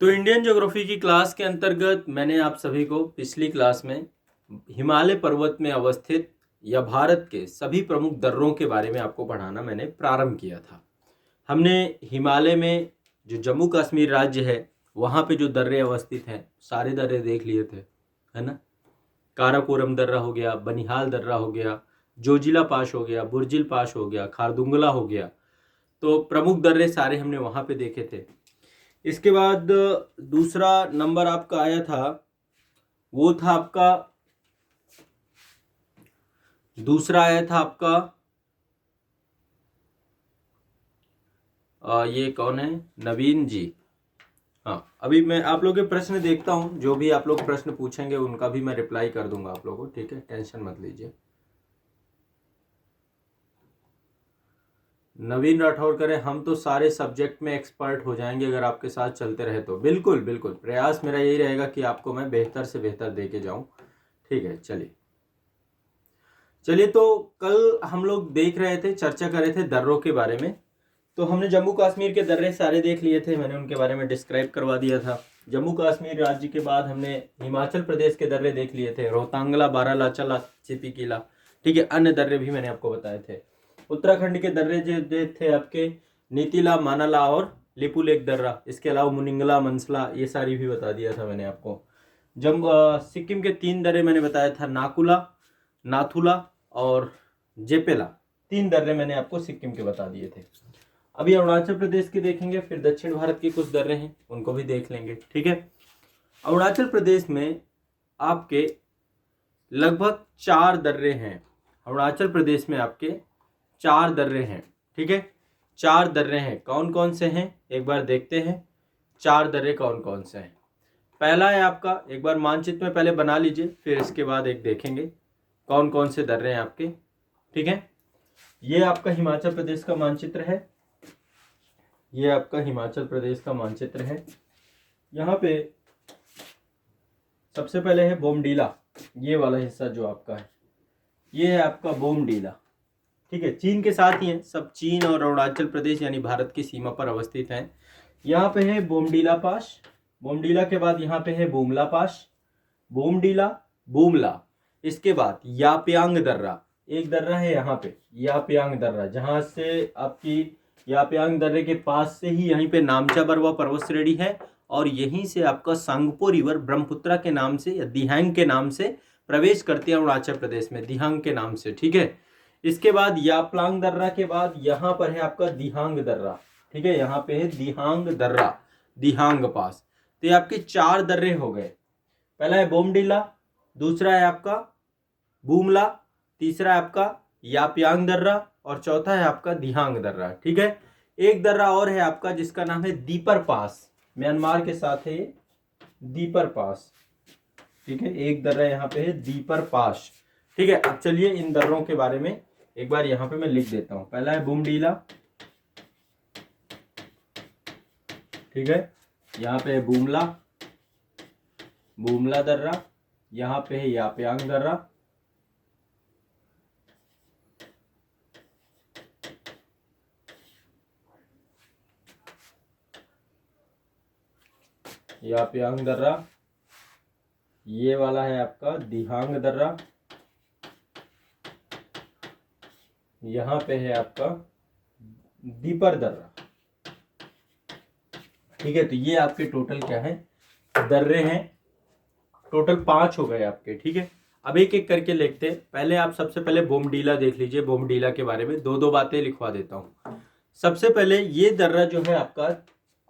तो Indian geography की class के अंतर्गत मैंने आप सभी को पिछली क्लास में हिमालय पर्वत में अवस्थित या भारत के सभी प्रमुख दर्रों के बारे में आपको पढ़ाना मैंने प्रारंभ किया था। हमने हिमालय में जो जम्मू कश्मीर राज्य है वहाँ पे जो दर्रे अवस्थित हैं सारे दर्रे देख लिए थे, है ना। काराकोरम दर्रा हो गया, बनिहाल दर्रा हो गया, जोजिला पास हो गया, बुर्जिल पास हो गया, खारदुंगला हो गया। तो प्रमुख दर्रे सारे हमने वहाँ पे देखे थे। इसके बाद दूसरा नंबर आपका आया था, वो था आपका दूसरा आया था आपका ये कौन है, नवीन जी। हाँ, अभी मैं आप लोगों के प्रश्न देखता हूँ, जो भी आप लोग प्रश्न पूछेंगे उनका भी मैं रिप्लाई कर दूंगा आप लोगों को, ठीक है, टेंशन मत लीजिए। नवीन राठौर करें, हम तो सारे सब्जेक्ट में एक्सपर्ट हो जाएंगे अगर आपके साथ चलते रहे तो। बिल्कुल बिल्कुल, प्रयास मेरा यही रहेगा कि आपको मैं बेहतर से बेहतर दे के जाऊँ, ठीक है। चलिए तो कल हम लोग देख रहे थे, चर्चा कर रहे थे दर्रों के बारे में। तो हमने जम्मू कश्मीर के दर्रे सारे देख लिए थे, मैंने उनके बारे में डिस्क्राइब करवा दिया था। जम्मू कश्मीर राज्य के बाद हमने हिमाचल प्रदेश के दर्रे देख लिए थे, रोहतांगला, बारालाचा, चिपी किला, ठीक है। अन्य दर्रे भी मैंने आपको बताए थे। उत्तराखंड के दर्रे जो थे आपके नीतिला, मानाला और लिपुलेख दर्रा, इसके अलावा मुनिंगला, मनसला, ये सारी भी बता दिया था मैंने आपको। जम्मू सिक्किम के 3 दर्रे मैंने बताया था, नाकुला, नाथुला और जेपेला। 3 दर्रे मैंने आपको सिक्किम के बता दिए थे। अभी अरुणाचल प्रदेश के देखेंगे, फिर दक्षिण भारत के कुछ दर्रे हैं उनको भी देख लेंगे, ठीक है। अरुणाचल प्रदेश में आपके लगभग 4 दर्रे हैं। अरुणाचल प्रदेश में आपके 4 दर्रे हैं, ठीक है। 4 दर्रे हैं, कौन कौन से हैं एक बार देखते हैं। 4 दर्रे कौन कौन से हैं। पहला है आपका, एक बार मानचित्र में पहले बना लीजिए, फिर इसके बाद एक देखेंगे कौन कौन से दर्रे हैं आपके, ठीक है। ये आपका हिमाचल प्रदेश का मानचित्र है, ये आपका हिमाचल प्रदेश का मानचित्र है। यहाँ पे सबसे पहले है बोमडीला, ये वाला हिस्सा जो आपका है, ये है आपका बोमडीला, ठीक है। चीन के साथ ही है, सब चीन और अरुणाचल प्रदेश यानी भारत की सीमा पर अवस्थित हैं। यहाँ पे है बोमडीला पास, बोमडीला के बाद यहाँ पे है बुमला पास, बोमडीला, बुमला। इसके बाद याप्यांग दर्रा, एक दर्रा है यहाँ पे याप्यांग दर्रा, जहाँ से आपकी याप्यांग दर्रे के पास से ही यहीं पे नामचा बरवा पर्वत श्रेणी है, और यहीं से आपका सांगपो रिवर ब्रह्मपुत्रा के नाम से या दिहांग के नाम से प्रवेश करती है अरुणाचल प्रदेश में, दिहांग के नाम से, ठीक है। इसके बाद याप्लांग दर्रा के बाद यहाँ पर है आपका दिहांग दर्रा, ठीक है। यहाँ पे है दिहांग दर्रा, दिहांग पास। तो ये आपके 4 दर्रे हो गए। पहला है बोमडीला, दूसरा है आपका बुमला, तीसरा है आपका याप्यांग दर्रा और चौथा है आपका दिहांग दर्रा, ठीक है। एक दर्रा और है आपका जिसका नाम है दीपर पास, म्यांमार के साथ है ये, दीपर पास, ठीक है। एक दर्रा यहाँ पे है दीपर पास, ठीक है। अब चलिए इन दर्रों के बारे में एक बार यहाँ पे मैं लिख देता हूं। पहला है बुमडीला, ठीक है। यहाँ पे है बुमला, बुमला दर्रा, यहाँ पे है याप्यांग दर्रा, याप्यांग दर्रा, ये वाला है आपका दिहांग दर्रा, यहाँ पे है आपका दीपर दर्रा, ठीक है। तो ये आपके टोटल क्या है, दर्रे हैं। टोटल 5 हो गए आपके, ठीक है। अब एक एक करके लिखते हैं। पहले आप सबसे पहले बोमडीला देख लीजिए, बोमडीला के बारे में 2-2 बातें लिखवा देता हूँ। सबसे पहले ये दर्रा जो है आपका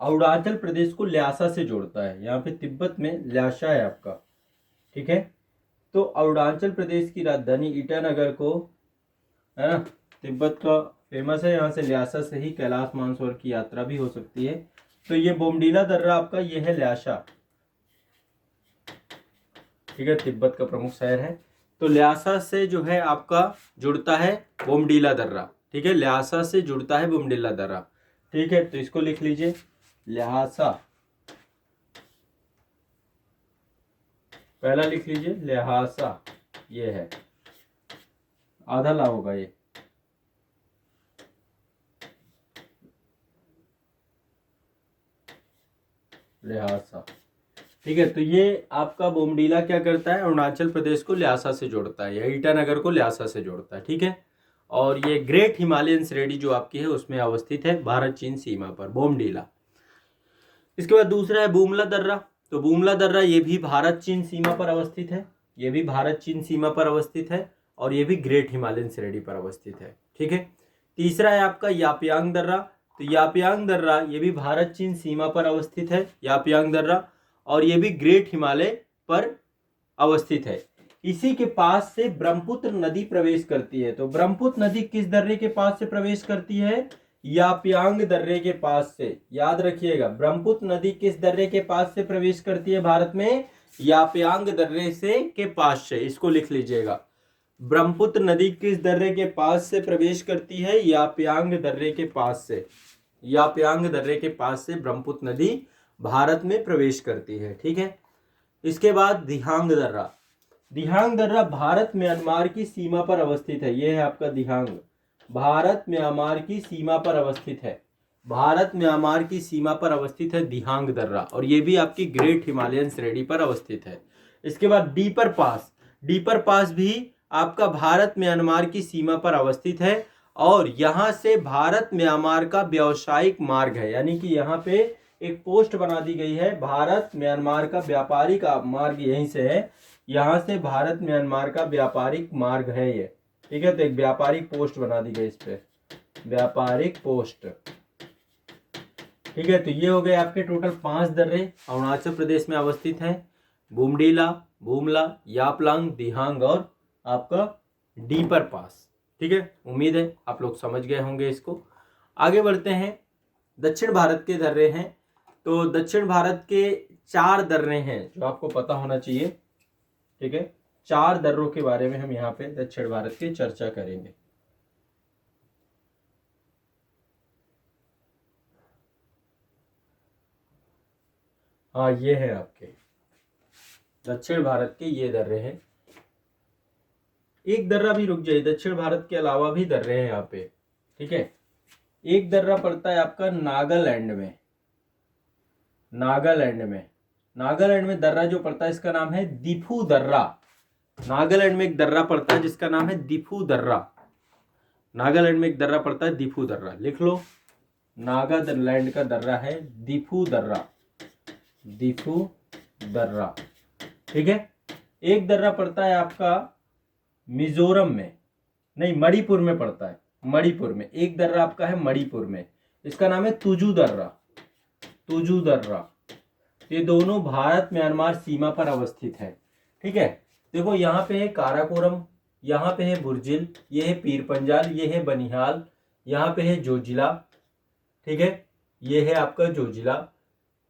अरुणाचल प्रदेश को ल्यासा से जोड़ता है, यहाँ पे तिब्बत में ल्यासा है आपका, ठीक है। तो अरुणाचल प्रदेश की राजधानी ईटानगर को, है ना, तिब्बत का फेमस है, यहाँ से ल्यासा से ही कैलाश मानसरोवर की यात्रा भी हो सकती है। तो ये बोमडीला दर्रा आपका ये है ल्यासा, ठीक है, तिब्बत का प्रमुख शहर है। तो ल्यासा से जो है आपका जुड़ता है बोमडीला दर्रा, ठीक है। ल्यासा से जुड़ता है बोमडीला दर्रा, ठीक है। तो इसको लिख लीजिए, ल्हासा, पहला लिख लीजिए ल्हासा, ये है आधा ला होगा ये, ल्हासा। ठीक है, तो ये आपका बोमडीला क्या करता है, अरुणाचल प्रदेश को ल्हासा से जोड़ता है, या ईटानगर को ल्हासा से जोड़ता है। ठीक है, और ये ग्रेट हिमालयन श्रेणी जो आपकी है उसमें अवस्थित है भारत चीन सीमा पर, बोमडीला। इसके बाद दूसरा है बुमला दर्रा। तो बुमला दर्रा ये भी भारत चीन सीमा पर अवस्थित है, ये भी भारत चीन सीमा पर अवस्थित है, और ये भी ग्रेट हिमालयन श्रेणी पर अवस्थित है। ठीक है, तीसरा है आपका यापयांग दर्रा। तो यापयांग दर्रा ये भी भारत चीन सीमा पर अवस्थित है, यापयांग दर्रा, और ये भी ग्रेट हिमालय पर अवस्थित है। इसी के पास से ब्रह्मपुत्र नदी प्रवेश करती है। तो ब्रह्मपुत्र नदी किस दर्रे के पास से प्रवेश करती है, यापयांग दर्रे के पास से। याद रखिएगा, ब्रह्मपुत्र नदी किस दर्रे के पास से प्रवेश करती है भारत में, यापयांग दर्रे से के पास से। इसको लिख लीजिएगा, ब्रह्मपुत्र नदी किस दर्रे के पास से प्रवेश करती है, यापयांग दर्रे के पास से। यापयांग दर्रे के पास से ब्रह्मपुत्र नदी भारत में प्रवेश करती है। ठीक है, इसके बाद दिहांग दर्रा। दिहांग दर्रा भारत म्यांमार की सीमा पर अवस्थित है। यह है आपका दिहांग, भारत म्यांमार की सीमा पर अवस्थित है, भारत म्यांमार की सीमा पर अवस्थित है दिहांग दर्रा, और ये भी आपकी ग्रेट हिमालयन श्रेणी पर अवस्थित है। इसके बाद डीपर पास। डीपर पास भी आपका भारत म्यांमार की सीमा पर अवस्थित है, और यहाँ से भारत म्यांमार का व्यावसायिक मार्ग है, यानी कि यहाँ पे एक पोस्ट बना दी गई है, भारत म्यांमार का व्यापारिक मार्ग यहीं से है, यहाँ से भारत म्यांमार का व्यापारिक मार्ग है ये। ठीक है, तो एक व्यापारिक पोस्ट बना दी गई इस पे, व्यापारिक पोस्ट। ठीक है, तो ये हो गए आपके टोटल 5 दर्रे अरुणाचल प्रदेश में अवस्थित हैं, बुमडीला, बुमला, यापलांग, दिहांग और आपका डीपर पास। ठीक है, उम्मीद है आप लोग समझ गए होंगे इसको। आगे बढ़ते हैं, दक्षिण भारत के दर्रे हैं। तो दक्षिण भारत के 4 दर्रे हैं जो आपको पता होना चाहिए। ठीक है, 4 दर्रों के बारे में हम यहाँ पे दक्षिण भारत की चर्चा करेंगे। हाँ, ये है आपके दक्षिण भारत के ये दर्रे हैं। एक दर्रा भी रुक जाइए, दक्षिण भारत के अलावा भी दर्रे हैं यहाँ पे। ठीक है, एक दर्रा पड़ता है आपका नागालैंड में। नागालैंड में दर्रा जो पड़ता है इसका नाम है दिफू दर्रा। नागालैंड में एक दर्रा पड़ता है जिसका नाम है दिफू दर्रा। नागालैंड में एक दर्रा पड़ता है दिफू दर्रा, लिख लो, नागालैंड का दर्रा है दिफू दर्रा, दिफू दर्रा। ठीक है, एक दर्रा पड़ता है आपका मिजोरम में, नहीं मणिपुर में पड़ता है, मणिपुर में एक दर्रा आपका है मणिपुर में, इसका नाम है तुजू दर्रा, तुजू दर्रा। ये दोनों भारत म्यांमार सीमा पर अवस्थित है। ठीक है, देखो यहाँ पे है काराकोरम, यहाँ पे है बुर्जिल, ये है पीर पंजाल, ये है बनिहाल, यहाँ पे है जोजिला। ठीक है, ये है आपका जोजिला,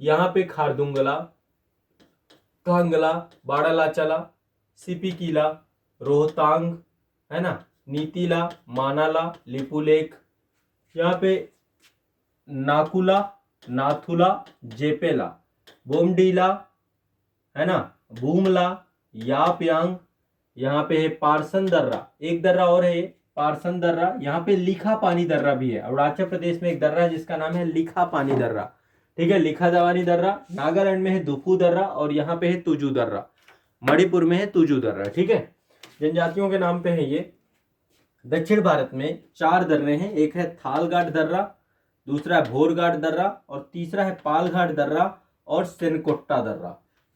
यहाँ पे खारदुंगला, कांगला, बाड़ालाचाला, सिपिकीला, रोहतांग, है ना, नीतीला, मानाला, लिपुलेख, यहाँ पे नाकुला, नाथुला, जेपेला, बोमडीला, है ना, बूमला, यापयांग, यहाँ पे है पारसन दर्रा, एक दर्रा और है पारसन दर्रा, यहाँ पे लिखा पानी दर्रा भी है। अरुणाचल प्रदेश में एक दर्रा है जिसका नाम है लिखा पानी दर्रा। ठीक है, लिखा दवानी दर्रा। नागालैंड में है दुफू दर्रा, और यहाँ पे है तुजू दर्रा, मणिपुर में है तुजू दर्रा। ठीक है, जनजातियों के नाम पे है ये। दक्षिण भारत में 4 दर्रे हैं, एक है थालघाट दर्रा, दूसरा है भोरघाट दर्रा, और तीसरा है पालघाट दर्रा और सेनकोट्टा दर्रा।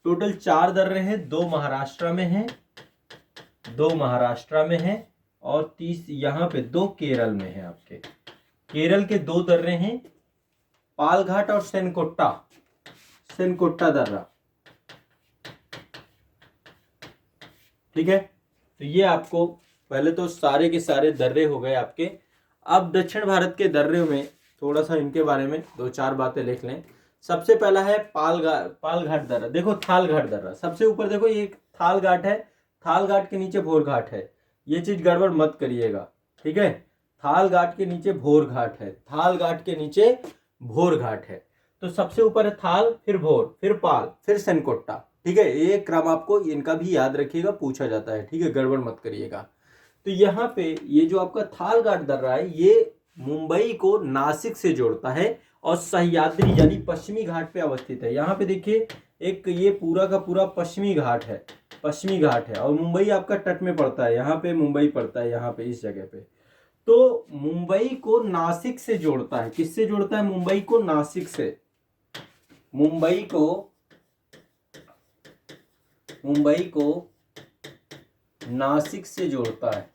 टोटल 4 दर्रे हैं, 2 महाराष्ट्र में हैं, 2 महाराष्ट्र में हैं, और 30 यहाँ पे 2 केरल में हैं। आपके केरल के 2 दर्रे हैं, पालघाट और सेनकोट्टा, सेनकोट्टा दर्रा। ठीक है, तो ये आपको पहले तो सारे के सारे दर्रे हो गए आपके। अब दक्षिण भारत के दर्रे में थोड़ा सा इनके बारे में 2-4 बातें लिख लें। सबसे पहला है पालघाट दर्रा। देखो थालघाट दर्रा सबसे ऊपर, देखो ये थालघाट है, थालघाट के नीचे भोरघाट है, ये चीज गड़बड़ मत करिएगा। ठीक है, थालघाट के नीचे भोरघाट है, थालघाट के नीचे भोरघाट है। तो सबसे ऊपर है थाल, फिर भोर, फिर पाल, फिर सेनकोट्टा। ठीक है, ये क्रम आपको इनका भी याद रखिएगा, पूछा जाता है। ठीक है, गड़बड़ मत करिएगा। तो यहाँ पे ये जो आपका थालघाट दर्रा है ये मुंबई को नासिक से जोड़ता है, और सह्याद्री यानी पश्चिमी घाट पे अवस्थित है। यहाँ पे देखिए एक ये पूरा का पूरा पश्चिमी घाट है, पश्चिमी घाट है, और मुंबई आपका तट में पड़ता है, यहाँ पे मुंबई पड़ता है, यहाँ पे इस जगह पे। तो मुंबई को नासिक से जोड़ता है, किससे जोड़ता है? मुंबई को नासिक से, मुंबई को नासिक से जोड़ता है।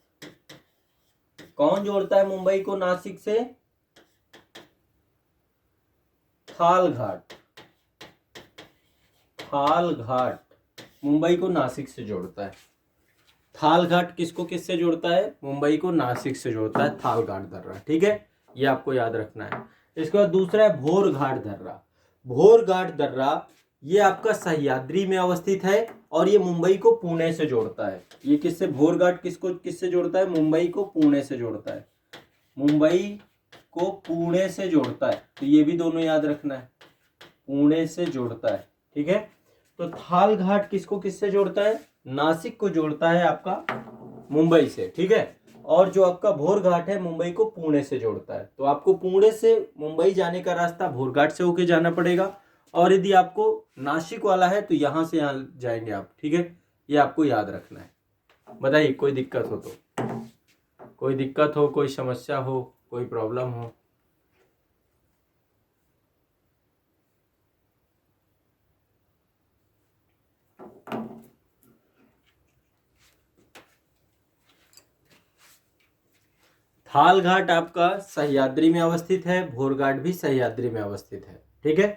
कौन जोड़ता है मुंबई को नासिक से? थाल घाट, थाल घाट मुंबई को नासिक से जोड़ता है। थाल घाट किसको किससे जोड़ता है? मुंबई को नासिक से जोड़ता है, थाल घाट दर्रा। ठीक है, ये आपको याद रखना है। इसके बाद दूसरा है भोर घाट दर्रा। भोर घाट दर्रा ये आपका सह्याद्री में अवस्थित है और ये मुंबई को पुणे से जोड़ता है। ये किससे? भोर घाट किसको किससे जोड़ता है? मुंबई को पुणे से जोड़ता है, मुंबई को पुणे से जोड़ता है। तो ये भी दोनों याद रखना है, पुणे से जोड़ता है। ठीक है, तो थाल घाट किसको किससे जोड़ता है? नासिक को जोड़ता है आपका मुंबई से। ठीक है, और जो आपका भोर घाट है मुंबई को पुणे से जोड़ता है। तो आपको पुणे से मुंबई जाने का रास्ता भोर घाट से होके जाना पड़ेगा, और यदि आपको नासिक वाला है तो यहाँ से यहाँ जाएंगे आप। ठीक है, ये आपको याद रखना है। बताइए कोई दिक्कत हो तो, कोई दिक्कत हो, कोई समस्या हो, कोई प्रॉब्लम हो? थाल घाट आपका सह्याद्री में अवस्थित है, भोर घाट भी सह्याद्री में अवस्थित है। ठीक है,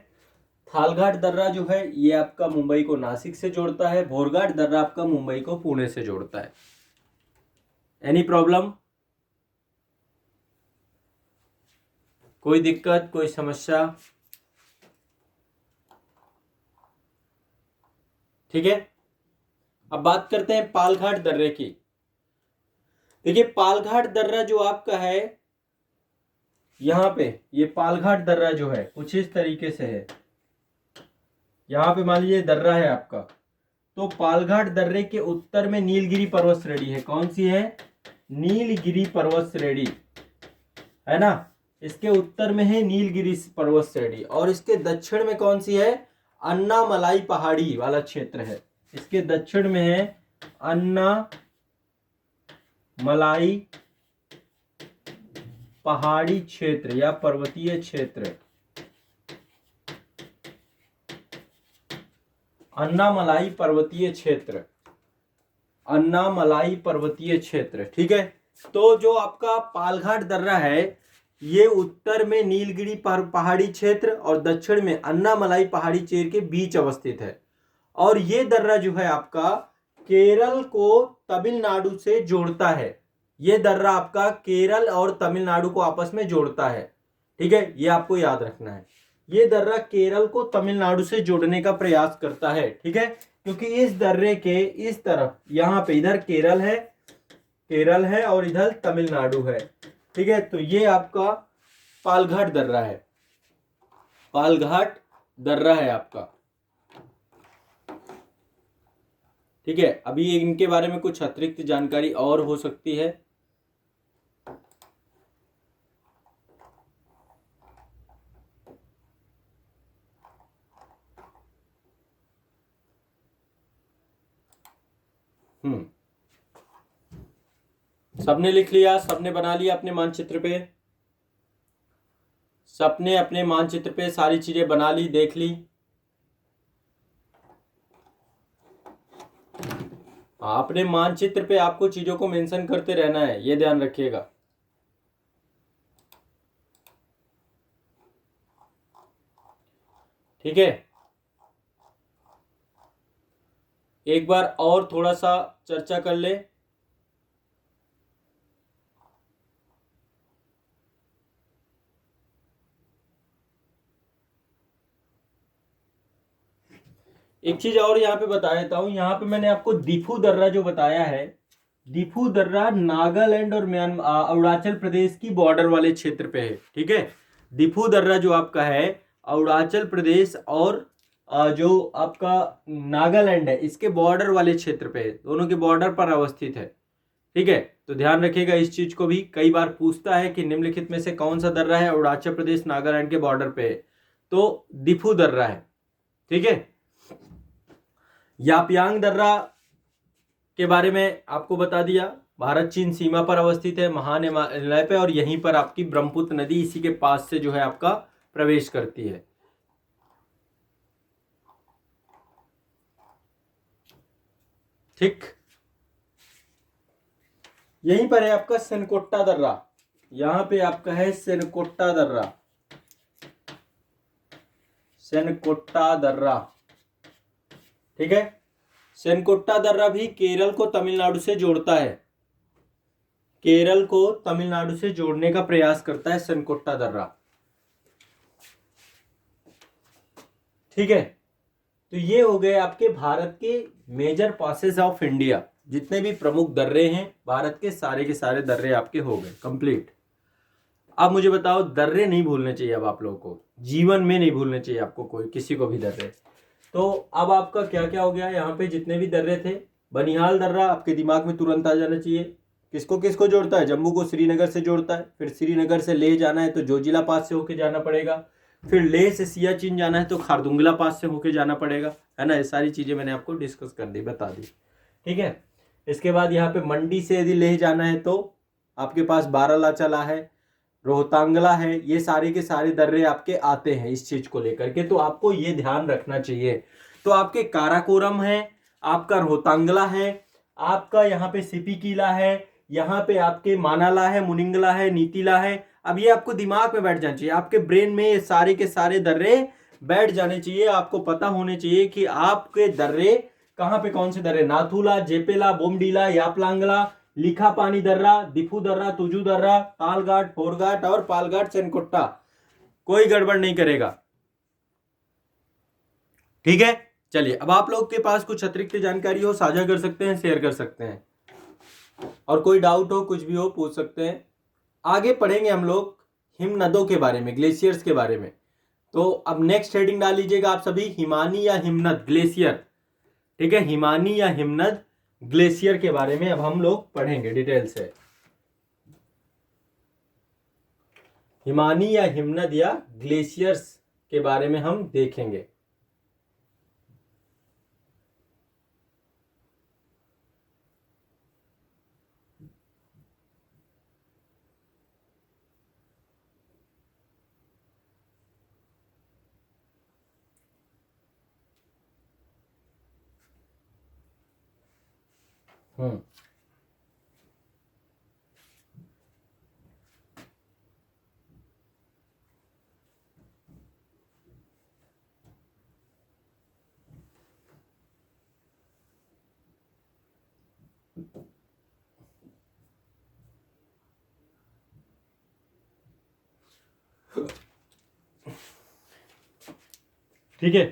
थाल घाट दर्रा जो है ये आपका मुंबई को नासिक से जोड़ता है, भोर घाट दर्रा आपका मुंबई को पुणे से जोड़ता है। एनी प्रॉब्लम, कोई दिक्कत, कोई समस्या? ठीक है, अब बात करते हैं पालघाट दर्रे की। देखिए पालघाट दर्रा जो आपका है यहाँ पे, ये पालघाट दर्रा जो है कुछ इस तरीके से है। यहाँ पे मान लीजिए दर्रा है आपका, तो पालघाट दर्रे के उत्तर में नीलगिरी पर्वत श्रेणी है। कौन सी है? नीलगिरी पर्वत श्रेणी है ना, इसके उत्तर में है नीलगिरी पर्वत श्रेणी, और इसके दक्षिण में कौन सी है? अन्नामलाई पहाड़ी वाला क्षेत्र है। इसके दक्षिण में है अन्नामलाई पहाड़ी क्षेत्र या पर्वतीय क्षेत्र, अन्नामलाई पर्वतीय क्षेत्र, अन्नामलाई पर्वतीय क्षेत्र। ठीक है, तो जो आपका पालघाट दर्रा है ये उत्तर में नीलगिरी पहाड़ी क्षेत्र और दक्षिण में अन्नामलाई पहाड़ी क्षेत्र के बीच अवस्थित है। और ये दर्रा जो है आपका केरल को तमिलनाडु से जोड़ता है। ये दर्रा आपका केरल और तमिलनाडु को आपस में जोड़ता है। ठीक है, ये आपको याद रखना है। ये दर्रा केरल को तमिलनाडु से जोड़ने का प्रयास करता है। ठीक है, क्योंकि इस दर्रे के इस तरफ यहाँ पे इधर केरल है और इधर तमिलनाडु है। ठीक है, तो ये आपका पालघाट दर्रा है, पालघाट दर्रा है आपका। ठीक है, अभी इनके बारे में कुछ अतिरिक्त जानकारी और हो सकती है। सबने लिख लिया, सबने बना लिया अपने मानचित्र पे, सबने अपने मानचित्र पे सारी चीजें बना ली, देख ली। अपने मानचित्र पे आपको चीजों को मेंशन करते रहना है, ये ध्यान रखिएगा। ठीक है, एक बार और थोड़ा सा चर्चा कर ले। एक चीज और यहाँ पे बता देता हूँ, यहाँ पे मैंने आपको दिफू दर्रा जो बताया है, दिफू दर्रा नागालैंड और म्यांमार अरुणाचल प्रदेश की बॉर्डर वाले क्षेत्र पे है। ठीक है, दिफू दर्रा जो आपका है अरुणाचल प्रदेश और जो आपका नागालैंड है इसके बॉर्डर वाले क्षेत्र पे है, दोनों के बॉर्डर पर अवस्थित है। ठीक है, तो ध्यान रखिएगा इस चीज को भी। कई बार पूछता है कि निम्नलिखित में से कौन सा दर्रा है अरुणाचल प्रदेश नागालैंड के बॉर्डर पे है, तो दिफू दर्रा है। ठीक है, यापयांग दर्रा के बारे में आपको बता दिया, भारत चीन सीमा पर अवस्थित है, महान हिमालय पे, और यहीं पर आपकी ब्रह्मपुत्र नदी इसी के पास से जो है आपका प्रवेश करती है। ठीक, यहीं पर है आपका सेनकोट्टा दर्रा, यहां पे आपका है सेनकोट्टा दर्रा, सेनकोट्टा दर्रा। ठीक है, सेनकोट्टा दर्रा भी केरल को तमिलनाडु से जोड़ता है, केरल को तमिलनाडु से जोड़ने का प्रयास करता है सेनकोट्टा दर्रा। ठीक है, तो ये हो गए आपके भारत के मेजर पासेस ऑफ इंडिया, जितने भी प्रमुख दर्रे हैं भारत के सारे दर्रे आपके हो गए कंप्लीट। अब मुझे बताओ, दर्रे नहीं भूलने चाहिए अब आप लोगों को, जीवन में नहीं भूलने चाहिए आपको कोई किसी को भी दर्रे। तो अब आपका क्या क्या हो गया, यहाँ पे जितने भी दर्रे थे, बनिहाल दर्रा आपके दिमाग में तुरंत आ जाना चाहिए। किसको किसको जोड़ता है, जम्मू को श्रीनगर से जोड़ता है, फिर श्रीनगर से लेह जाना है तो जोजिला पास से होके जाना पड़ेगा, फिर लेह से सियाचिन जाना है तो खारदुंगला पास से होके जाना पड़ेगा, है ना। ये सारी चीजें मैंने आपको डिस्कस कर दी, बता दी। ठीक है, इसके बाद यहाँ पे मंडी से यदि लेह जाना है तो आपके पास बारालाचाला है, रोहतांगला है, ये सारे के सारे दर्रे आपके आते हैं इस चीज को लेकर के, तो आपको ये ध्यान रखना चाहिए। तो आपके काराकोरम है, आपका रोहतांगला है, आपका यहाँ पे सिपी किला है, यहाँ पे आपके मानाला है, मुनिंगला है, नीतिला है। अब ये आपको दिमाग में बैठ जाना चाहिए, आपके ब्रेन में ये सारे के सारे दर्रे बैठ जाने चाहिए। आपको पता होने चाहिए कि आपके दर्रे कहाँ पे, कौन से दर्रे, नाथुला, जेपेला, बोमडीला, यापलांगला, लिखा पानी दर्रा, दिफू दर्रा, तुजू दर्रा, तालघाट, फोरघाट और पालघाट, सेनकोट्टा, कोई गड़बड़ नहीं करेगा। ठीक है, चलिए अब आप लोग के पास कुछ अतिरिक्त जानकारी हो साझा कर सकते हैं, शेयर कर सकते हैं, और कोई डाउट हो कुछ भी हो पूछ सकते हैं। आगे पढ़ेंगे हम लोग हिमनदों के बारे में, ग्लेशियर्स के बारे में। तो अब नेक्स्ट हेडिंग डाल लीजिएगा आप सभी, हिमानी या हिमनद ग्लेशियर। ठीक है, हिमानी या हिमनद ग्लेशियर के बारे में अब हम लोग पढ़ेंगे डिटेल से। हिमानी या हिमनद या ग्लेशियर्स के बारे में हम देखेंगे। ठीक है,